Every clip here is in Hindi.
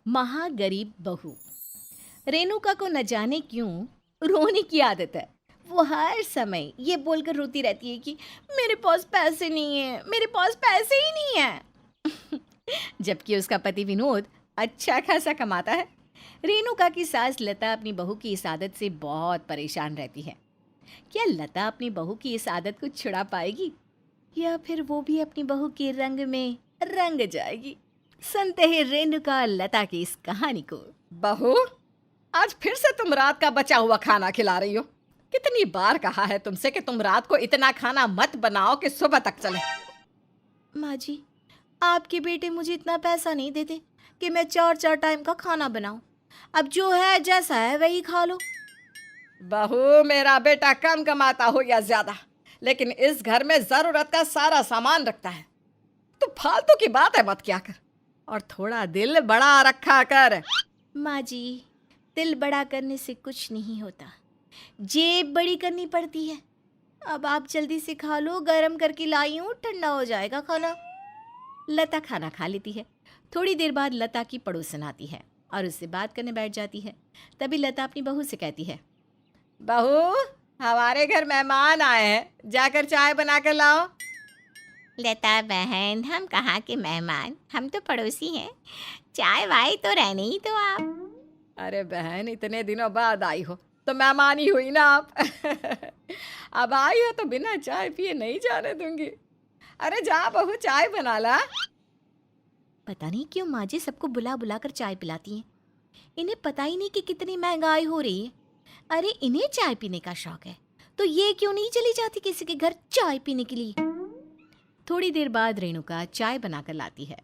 महागरीब बहू। रेणुका को न जाने क्यों रोने की आदत है। वो हर समय ये बोलकर रोती रहती है कि मेरे पास पैसे नहीं है, मेरे पास पैसे ही नहीं है। जबकि उसका पति विनोद अच्छा खासा कमाता है। रेणुका की सास लता अपनी बहू की इस आदत से बहुत परेशान रहती है। क्या लता अपनी बहू की इस आदत को छुड़ा पाएगी या फिर वो भी अपनी बहू के रंग में रंग जाएगी? सुनते हैं रेणुका और लता की इस कहानी को। बहू, आज फिर से तुम रात का बचा हुआ खाना खिला रही हो। कितनी बार कहा है तुमसे कि तुम रात को इतना खाना मत बनाओ कि सुबह तक चले। माँ जी, आपके बेटे मुझे इतना पैसा नहीं देते कि मैं 4-4 टाइम का खाना बनाऊं। अब जो है जैसा है वही खा लो। बहू, मेरा बेटा कम कमाता हो या ज्यादा, लेकिन इस घर में जरूरत का सारा सामान रखता है। तू फालतू की बात है मत किया कर और थोड़ा दिल बड़ा रखा कर। माँ जी, दिल बड़ा करने से कुछ नहीं होता, जेब बड़ी करनी पड़ती है। अब आप जल्दी से खा लो, गरम करके लाई हूँ, ठंडा हो जाएगा खाना। लता खाना खा लेती है। थोड़ी देर बाद लता की पड़ोसन आती है और उससे बात करने बैठ जाती है। तभी लता अपनी बहू से कहती है, बहू, हमारे घर मेहमान आए हैं, जाकर चाय बना कर लाओ। लता बहन, हम कहाँ के मेहमान, हम तो पड़ोसी हैं। चाय वाय तो रहने ही तो आप। अरे बहन, इतने दिनों बाद आई हो तो मेहमान ही हुई ना आप। अब आई हो तो बिना चाय पिए नहीं जाने दूंगी। अरे जा बहू, चाय बना ला। पता नहीं क्यों माँ जी सबको बुला बुला कर चाय पिलाती हैं। इन्हें पता ही नहीं कि कितनी महंगाई हो रही है। अरे इन्हें चाय पीने का शौक है तो ये क्यों नहीं चली जाती किसी के घर चाय पीने के लिए? थोड़ी देर बाद रेणुका चाय बनाकर लाती है।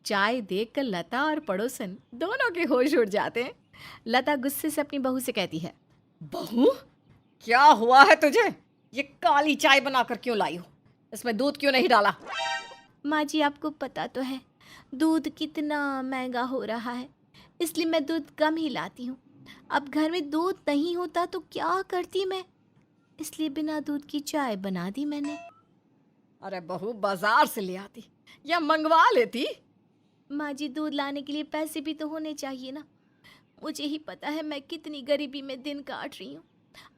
चाय देखकर लता और पड़ोसन दोनों के होश उड़ जाते हैं। लता गुस्से से अपनी बहू से कहती है, बहू, क्या हुआ है तुझे? ये काली चाय बनाकर क्यों लाई हो? इसमें दूध क्यों नहीं डाला? माँ जी आपको पता तो है दूध कितना महंगा हो रहा है, इसलिए मैं दूध कम ही लाती हूँ। अब घर में दूध नहीं होता तो क्या करती मैं, इसलिए बिना दूध की चाय बना दी मैंने। अरे बहू, बाजार से ले आती या मंगवा लेती। माँ जी दूध लाने के लिए पैसे भी तो होने चाहिए ना। मुझे ही पता है मैं कितनी गरीबी में दिन काट रही हूँ।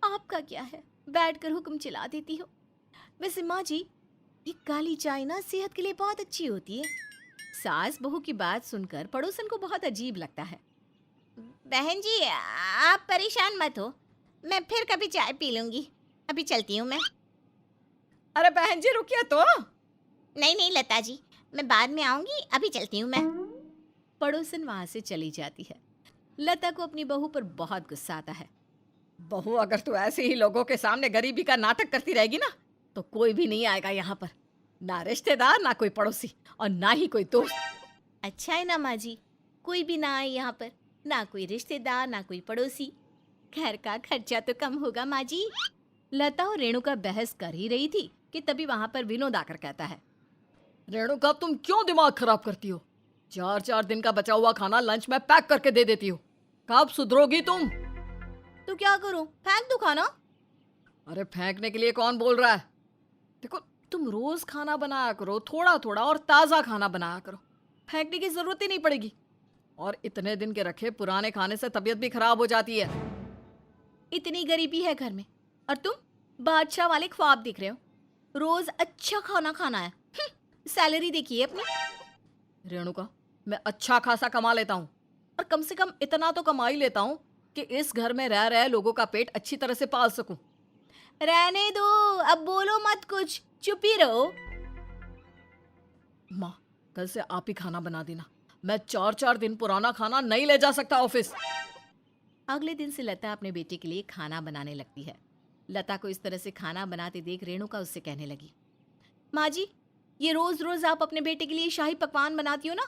आपका क्या है, बैठकर हुक्म चला देती हो। वैसे माँ जी, ये काली चाय ना सेहत के लिए बहुत अच्छी होती है। सास बहू की बात सुनकर पड़ोसन को बहुत अजीब लगता है। बहन जी आप परेशान मत हो, मैं फिर कभी चाय पी लूंगी। अभी चलती हूँ मैं। अरे बहन जी, रुकिए तो। नहीं नहीं लता जी, मैं बाद में आऊंगी, अभी चलती हूँ मैं। पड़ोसन वहां से चली जाती है। लता को अपनी बहू पर बहुत गुस्सा आता है। बहू, अगर तू ऐसे ही लोगों के सामने गरीबी का नाटक करती रहेगी ना तो कोई भी नहीं आएगा यहाँ पर। ना रिश्तेदार, ना कोई पड़ोसी और ना ही कोई दोस्त। अच्छा है ना माँ जी, कोई भी ना आए यहाँ पर, ना कोई रिश्तेदार ना कोई पड़ोसी। घर का खर्चा तो कम होगा माँ जी। लता और रेणुका बहस कर ही रही थी कि तभी वहां पर विनोद आकर कहता है, रेणुका, तुम क्यों दिमाग खराब करती हो? 4-4 दिन का बचा हुआ खाना लंच में पैक करके दे देती हो। कब सुधरोगी तुम? तो क्या करूं, फेंक दूं खाना? अरे फेंकने के लिए कौन बोल रहा है? देखो, तुम रोज खाना बनाया करो, थोड़ा थोड़ा, और ताज़ा खाना बनाया करो। फेंकने की जरूरत ही नहीं पड़ेगी। और इतने दिन के रखे पुराने खाने से तबीयत भी खराब हो जाती है। इतनी गरीबी है घर में और तुम बादशाह वाले ख्वाब देख रहे हो। रोज अच्छा खाना खाना है। सैलरी देखिए अपनी। रेणुका, मैं अच्छा खासा कमा लेता हूँ और कम से कम इतना तो कमा ही लेता हूँ कि इस घर में रह रहे लोगों का पेट अच्छी तरह से पाल सकूं। रहने दो, अब बोलो मत कुछ, चुप ही रहो। माँ, कल से आप ही खाना बना देना। मैं 4-4 दिन पुराना खाना नहीं ले जा सकता ऑफिस। अगले दिन से लता अपने बेटे के लिए खाना बनाने लगती है। लता को इस तरह से खाना बनाते देख रेणुका उससे कहने लगी, माँ जी, ये रोज रोज आप अपने बेटे के लिए शाही पकवान बनाती हो ना,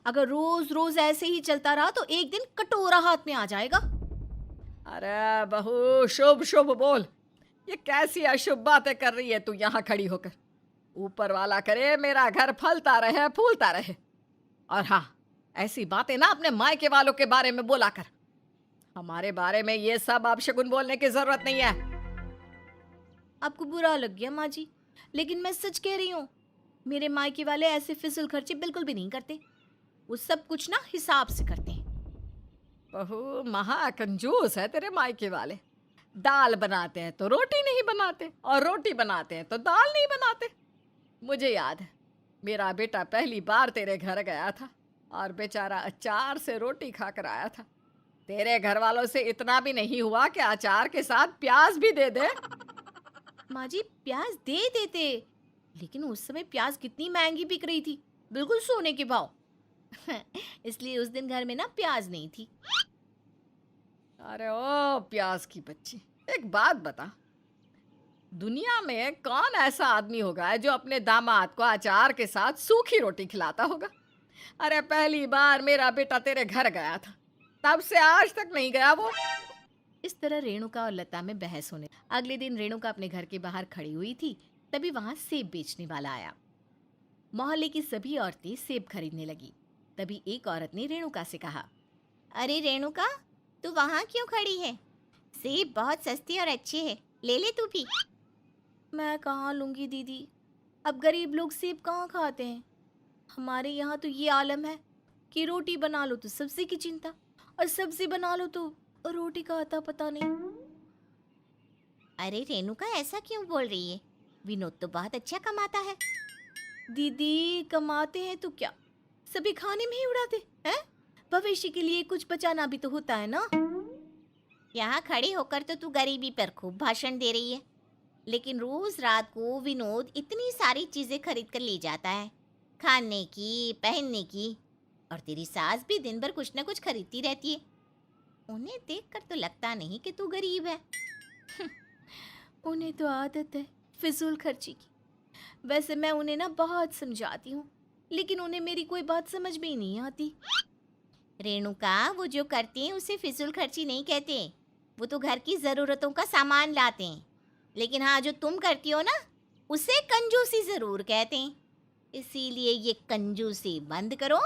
अगर रोज रोज ऐसे ही चलता रहा तो एक दिन कटोरा हाथ में आ जाएगा। अरे बहू, शुभ शुभ बोल। ये कैसी अशुभ बातें कर रही है तू यहाँ खड़ी होकर? ऊपर वाला करे मेरा घर फलता रहे, फूलता रहे। और हाँ, ऐसी बातें ना अपने मायके वालों के बारे में बोला कर। हमारे बारे में ये सब आप शगुन बोलने की जरूरत नहीं है। आपको बुरा लग गया माँ जी, लेकिन मैं सच कह रही हूँ, मेरे मायके वाले ऐसे फिजूल खर्चे बिल्कुल भी नहीं करते। वो सब कुछ ना हिसाब से करते हैं। बहू महा कंजूस है तेरे मायके वाले। दाल बनाते हैं तो रोटी नहीं बनाते, और रोटी बनाते हैं तो दाल नहीं बनाते। मुझे याद है, मेरा बेटा पहली बार तेरे घर गया था और बेचारा अचार से रोटी खाकर आया था। तेरे घर वालों से इतना भी नहीं हुआ कि अचार के साथ प्याज भी दे दे। माँ जी प्याज दे देते, लेकिन उस समय प्याज कितनी महंगी बिक रही थी, बिल्कुल सोने के भाव। इसलिए उस दिन घर में ना प्याज नहीं थी। अरे ओ प्याज की बच्ची, एक बात बता, दुनिया में कौन ऐसा आदमी होगा जो अपने दामाद को अचार के साथ सूखी रोटी खिलाता होगा? अरे पहली बार मेरा बेटा तेरे घर गया था, तब से आज तक नहीं गया वो। इस तरह रेणुका और लता में बहस होने। अगले दिन रेणुका अपने घर के बाहर खड़ी हुई थी, तभी वहां सेब बेचने वाला आया। मोहल्ले की सभी औरतें सेब खरीदने लगी। तभी एक औरत ने रेणुका से कहा, अरे रेणुका, तू वहां क्यों खड़ी है? सेब बहुत सस्ते और अच्छे हैं, ले ले तू भी। मैं कहाँ लूंगी दीदी, अब गरीब लोग सेब कहाँ खाते हैं। हमारे यहाँ तो ये आलम है कि रोटी बना लो तो सब्जी की चिंता, और सब्जी बना लो तो रोटी का आता पता नहीं। अरे रेणुका, ऐसा क्यों बोल रही है? विनोद तो बहुत अच्छा कमाता है। दीदी कमाते हैं तो क्या, सभी खाने में ही उड़ाते हैं? भविष्य के लिए कुछ बचाना भी तो होता है ना। यहाँ खड़ी होकर तो तू गरीबी पर खूब भाषण दे रही है, लेकिन रोज रात को विनोद इतनी सारी चीजें खरीद कर ले जाता है, खाने की, पहनने की, और तेरी सास भी दिन भर कुछ न कुछ खरीदती रहती है। उन्हें देखकर तो लगता नहीं कि तू गरीब है। उन्हें तो आदत है फिजूल खर्ची की। वैसे मैं उन्हें ना बहुत समझाती हूँ, लेकिन उन्हें मेरी कोई बात समझ में ही नहीं आती। रेणुका, वो जो करते हैं उसे फिजूल खर्ची नहीं कहते, वो तो घर की ज़रूरतों का सामान लाते हैं। लेकिन हाँ, जो तुम करती हो ना, उसे कंजूसी ज़रूर कहते हैं। इसीलिए ये कंजूसी बंद करो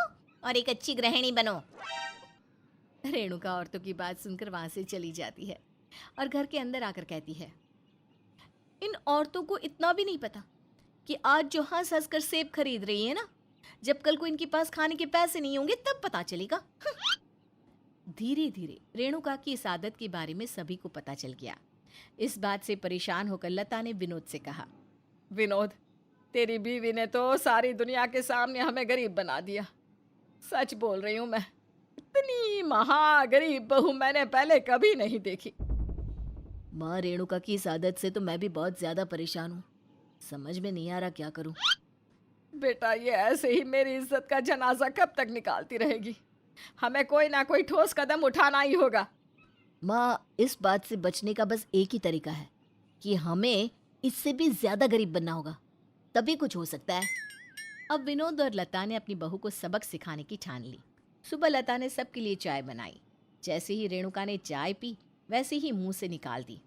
और एक अच्छी गृहिणी बनो। रेणुका औरतों की बात सुनकर वहां से चली जाती है और घर के अंदर आकर कहती है, इन औरतों को इतना भी नहीं पता कि आज जो हंस हंस कर सेब खरीद रही है ना, जब कल को इनके पास खाने के पैसे नहीं होंगे तब पता चलेगा। धीरे धीरे रेणुका की इस आदत के बारे में सभी को पता चल गया। इस बात से परेशान होकर लता ने विनोद से कहा, विनोद, तेरी बीवी ने तो सारी दुनिया के सामने हमें गरीब बना दिया। सच बोल रही हूँ मैं, इतनी महा गरीब बहू मैंने पहले कभी नहीं देखी। माँ, रेणुका की इस आदत से तो मैं भी बहुत ज्यादा परेशान हूँ, समझ में नहीं आ रहा क्या करूँ। बेटा, ये ऐसे ही मेरी इज्जत का जनाजा कब तक निकालती रहेगी? हमें कोई ना कोई ठोस कदम उठाना ही होगा। माँ, इस बात से बचने का बस एक ही तरीका है कि हमें इससे भी ज्यादा गरीब बनना होगा, तभी कुछ हो सकता है। अब विनोद और लता ने अपनी बहू को सबक सिखाने की ठान ली। सुबह लता ने सबके लिए चाय बनाई। जैसे ही रेणुका ने चाय पी, वैसे ही मुंह से निकाल दी,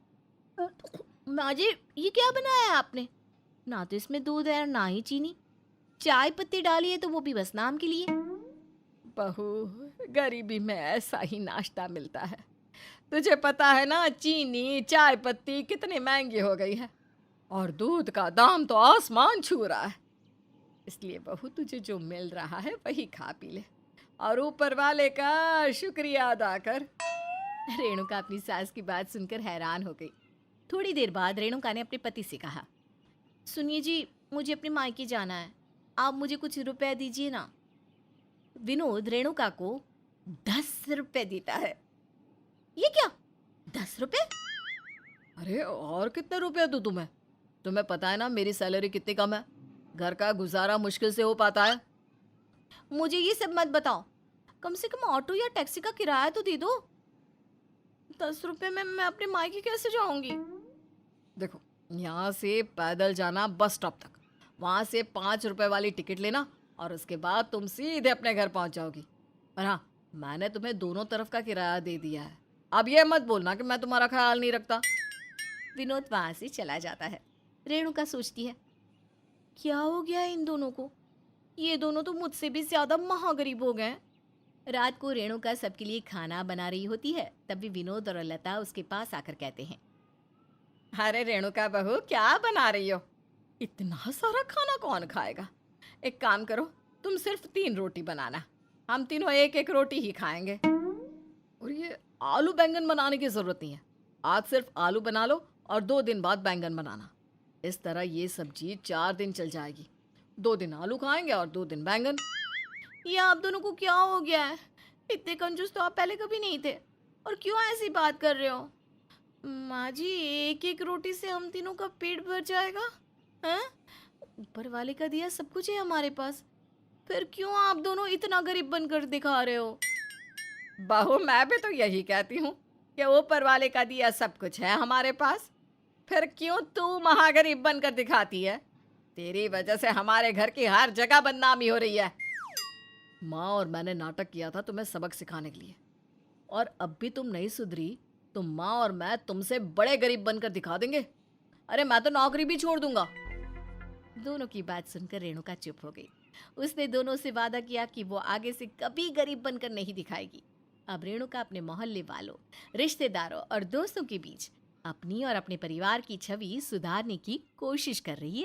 माँ जी, ये क्या बनाया है आपने? ना तो इसमें दूध है और ना ही चीनी, चाय पत्ती डाली है तो वो भी बस नाम के लिए। बहू, गरीबी में ऐसा ही नाश्ता मिलता है। तुझे पता है ना, चीनी, चाय पत्ती कितनी महंगी हो गई है, और दूध का दाम तो आसमान छू रहा है। इसलिए बहू, तुझे जो मिल रहा है वही खा पी ले, और ऊपर वाले का शुक्रिया अदा कर। रेणुका अपनी सास की बात सुनकर हैरान हो गई। थोड़ी देर बाद रेणुका ने अपने पति से कहा, सुनिए जी, मुझे अपने मायके जाना है, आप मुझे कुछ रुपए दीजिए ना। विनोद रेणुका को 10 रुपए देता है। ये क्या, 10 रुपए? अरे और कितने रुपए दूं तुम्हें? तुम्हें पता है ना मेरी सैलरी कितनी कम है, घर का गुजारा मुश्किल से हो पाता है। मुझे ये सब मत बताओ, कम से कम ऑटो या टैक्सी का किराया तो दे दो। 10 रुपए में मैं अपने मायके कैसे जाऊंगी? देखो, यहाँ से पैदल जाना बस स्टॉप तक, वहाँ से 5 रुपए वाली टिकट लेना, और उसके बाद तुम सीधे अपने घर पहुँच जाओगी। और हाँ, मैंने तुम्हें दोनों तरफ का किराया दे दिया है। अब ये मत बोलना कि मैं तुम्हारा ख्याल नहीं रखता। विनोद वहां से चला जाता है। रेणुका सोचती है, क्या हो गया है इन दोनों को, ये दोनों तो मुझसे भी ज्यादा महागरीब हो गए हैं। रात को रेणुका सबके लिए खाना बना रही होती है, तभी विनोद और लता उसके पास आकर कहते हैं, अरे रेणुका बहू, क्या बना रही हो? इतना सारा खाना कौन खाएगा? एक काम करो, तुम सिर्फ 3 रोटी बनाना, हम तीनों एक एक रोटी ही खाएंगे। और ये आलू बैंगन बनाने की ज़रूरत नहीं है। आज सिर्फ आलू बना लो और 2 दिन बाद बैंगन बनाना। इस तरह ये सब्जी 4 दिन चल जाएगी। 2 दिन आलू खाएंगे और 2 दिन बैंगन। ये आप दोनों को क्या हो गया है? इतने कंजूस तो आप पहले कभी नहीं थे। और क्यों ऐसी बात कर रहे हो? माँ जी, एक एक रोटी से हम तीनों का पेट भर जाएगा? हैं? ऊपर वाले का दिया सब कुछ है हमारे पास, फिर क्यों आप दोनों इतना गरीब बनकर दिखा रहे हो? बहू, मैं भी तो यही कहती हूँ कि ऊपर वाले का दिया सब कुछ है हमारे पास। फिर क्यों तू महागरीब बनकर दिखाती है? तेरी वजह से हमारे घर की हर जगह बदनामी हो रही है। माँ और मैंने नाटक किया था तुम्हें सबक सिखाने के लिए, और अब भी तुम नहीं सुधरी तो माँ और मैं तुमसे बड़े गरीब बनकर दिखा देंगे। अरे मैं तो नौकरी भी छोड़ दूंगा। दोनों की बात सुनकर रेणुका चुप हो गई। उसने दोनों से वादा किया कि वो आगे से कभी गरीब बनकर नहीं दिखाएगी। अब रेणुका अपने मोहल्ले वालों, रिश्तेदारों और दोस्तों के बीच अपनी और अपने परिवार की छवि सुधारने की कोशिश कर रही है।